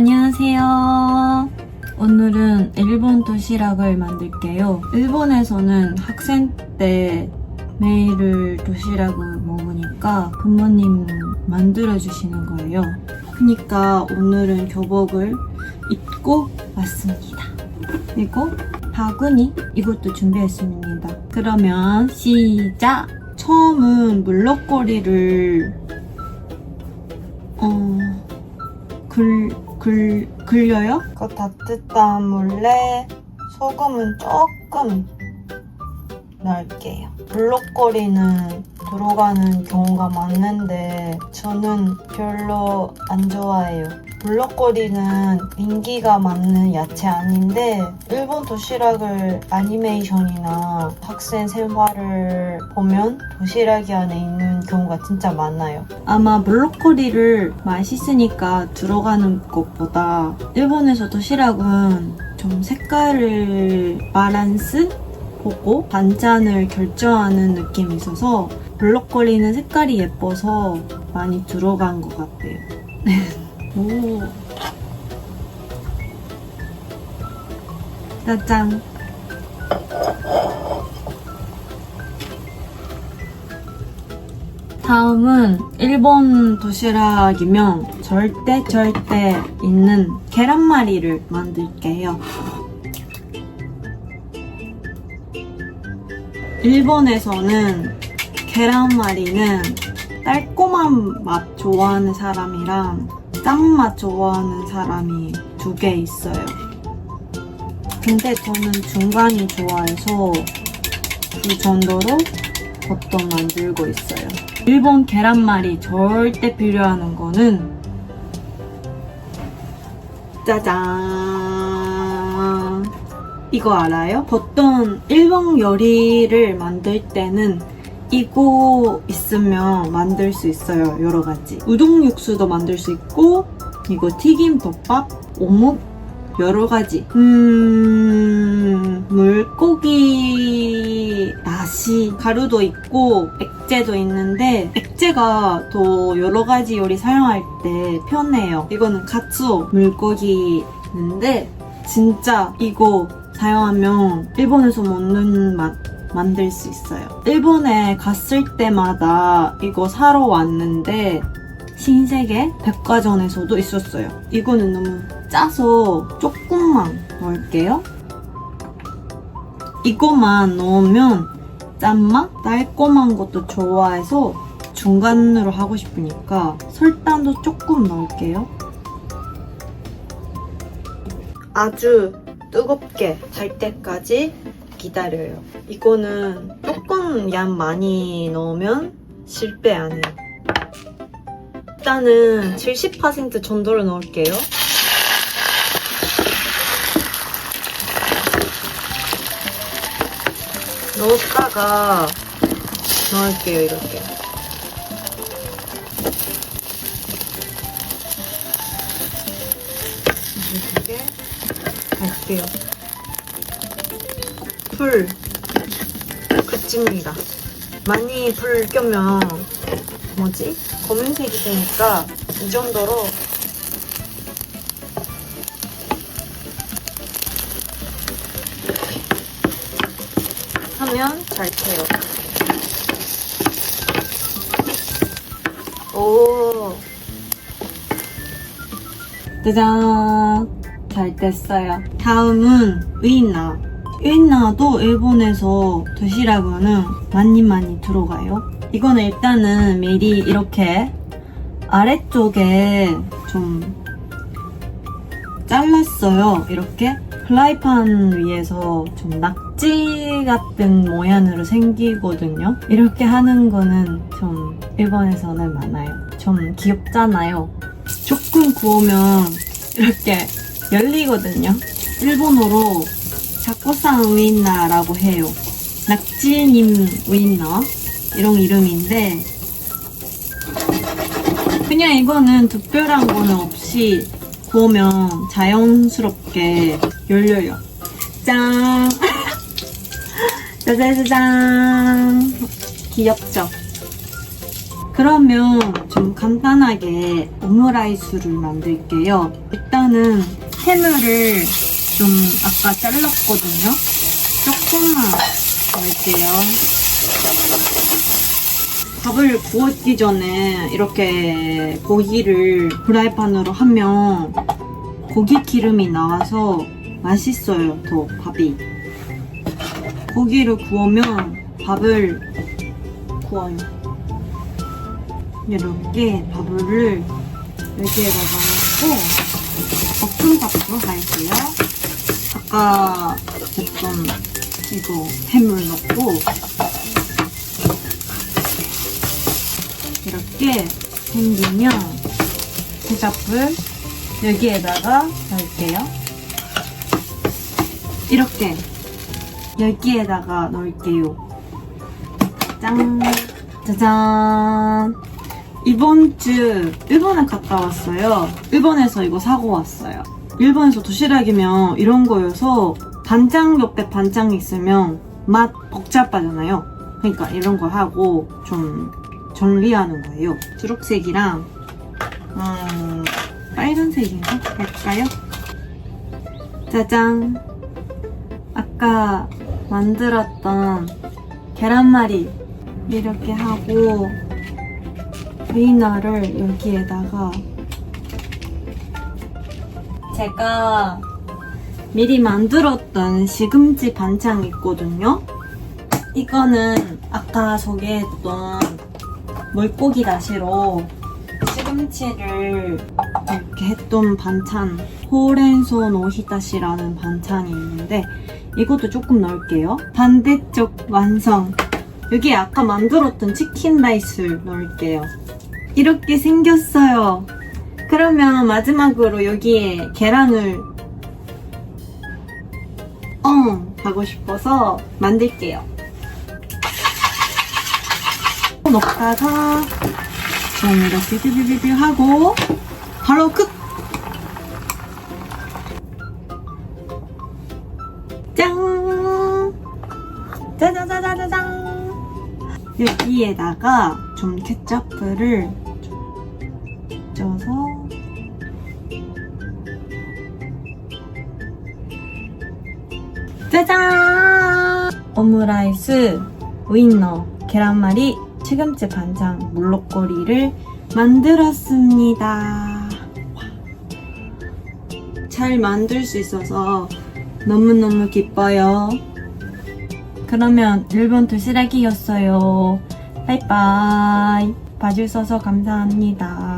안녕하세요. 오늘은 일본 도시락을 만들게요. 일본에서는 학생 때 매일 도시락을 먹으니까 부모님 만들어주시는 거예요. 그러니까 오늘은 교복을 입고 왔습니다. 그리고 바구니 이것도 준비했습니다. 그러면 시작! 처음은 물럭거리를 굴려요? 그 따뜻한 물에 소금은 조금 넣을게요. 물럭거리는 들어가는 경우가 많은데 저는 별로 안 좋아해요. 물럭거리는 인기가 많은 야채 아닌데 일본 도시락을 애니메이션이나 학생 생활을 보면 도시락이 안에 있는 경우가 진짜 많아요. 아마 물럭거리를 맛있으니까 들어가는 것보다 일본에서 도시락은 좀 색깔을 바란스 보고 반찬을 결정하는 느낌이 있어서 물럭거리는 색깔이 예뻐서 많이 들어간 것 같아요. 오. 짜잔. 다음은 일본 도시락이면 절대 있는 계란말이를 만들게요. 일본에서는 계란말이는 달콤한 맛 좋아하는 사람이랑 짠맛 좋아하는 사람이 두 개 있어요. 근데 저는 중간이 좋아해서 그 정도로 보통 만들고 있어요. 일본 계란말이 절대 필요한 거는 짜잔! 이거 알아요? 보통 일본 요리를 만들 때는 이거 있으면 만들 수 있어요. 여러 가지. 우동 육수도 만들 수 있고 이거 튀김 덮밥, 오목 여러 가지. 물고기 다시 가루도 있고 액체도 있는데 액체가 더 여러 가지 요리 사용할 때 편해요. 이거는 가츠오 물고기인데 진짜 이거 사용하면 일본에서 먹는 맛 만들 수 있어요. 일본에 갔을 때마다 이거 사러 왔는데 신세계 백화점에서도 있었어요. 이거는 너무 짜서 조금만 넣을게요. 이거만 넣으면 짠맛? 달콤한 것도 좋아해서 중간으로 하고 싶으니까 설탕도 조금 넣을게요. 아주 뜨겁게 달 때까지 기다려요. 이거는 조금 양 많이 넣으면 실패 안 해요. 일단은 70% 정도를 넣을게요. 넣었다가 넣을게요, 이렇게. 이렇게 할게요. 불 그칩니다. 많이 불 끄면 검은색이 되니까 이 정도로 하면 잘 돼요. 오, 짜잔! 잘 됐어요. 다음은 우이나도 일본에서 도시락에는 많이 들어가요. 이거는 일단은 미리 이렇게 아래쪽에 좀 잘랐어요. 이렇게 프라이팬 위에서 좀 낙지 같은 모양으로 생기거든요. 이렇게 하는 거는 좀 일본에서는 많아요. 좀 귀엽잖아요. 조금 구우면 이렇게 열리거든요. 일본어로 자코산 우이나라고 해요. 낙지님 우이나 이런 이름인데 그냥 이거는 특별한 거는 없이 구우면 자연스럽게 열려요. 짠! 짜자자잔! 귀엽죠? 그러면 좀 간단하게 오므라이스를 만들게요. 일단은 해물을 좀 아까 잘랐거든요. 조금만 넣을게요. 밥을 구웠기 전에 이렇게 고기를 프라이팬으로 하면 고기 기름이 나와서 맛있어요, 더 밥이. 고기를 구우면 밥을 구워요. 이렇게 밥을 여기에다가 넣고 볶음밥도 할게요. 아까 볶은 이거 해물 넣고 이렇게 생기면 케첩을 여기에다가 넣을게요. 이렇게 여기에다가 넣을게요. 짠! 짜잔! 이번 주 일본에 갔다 왔어요. 일본에서 이거 사고 왔어요. 일본에서 도시락이면 이런 거여서 반장 옆에 반장이 있으면 맛 복잡하잖아요. 그러니까 이런 거 하고 좀 정리하는 거예요. 초록색이랑 빨간색인가? 할까요? 짜잔! 아까 만들었던 계란말이 이렇게 하고 위너를 여기에다가 제가 미리 만들었던 시금치 반찬 있거든요. 이거는 아까 소개했던 물고기 다시로 시금치를 이렇게 했던 반찬 호렌소 노히다시라는 반찬이 있는데 이것도 조금 넣을게요. 반대쪽 완성. 여기 아까 만들었던 치킨 라이스를 넣을게요. 이렇게 생겼어요. 그러면 마지막으로 여기에 계란을 하고 싶어서 만들게요. 넣다가 좀 이렇게 삐삐삐삐 하고 바로 끝! 짠! 짜자자자자잔! 여기에다가 좀 케첩을 쪄서 짜잔! 오므라이스, 위너, 계란말이, 시금치 반찬, 물록거리를 만들었습니다. 잘 만들 수 있어서 너무너무 기뻐요. 그러면 일본 도시락이었어요. 바이바이. 봐주셔서 감사합니다.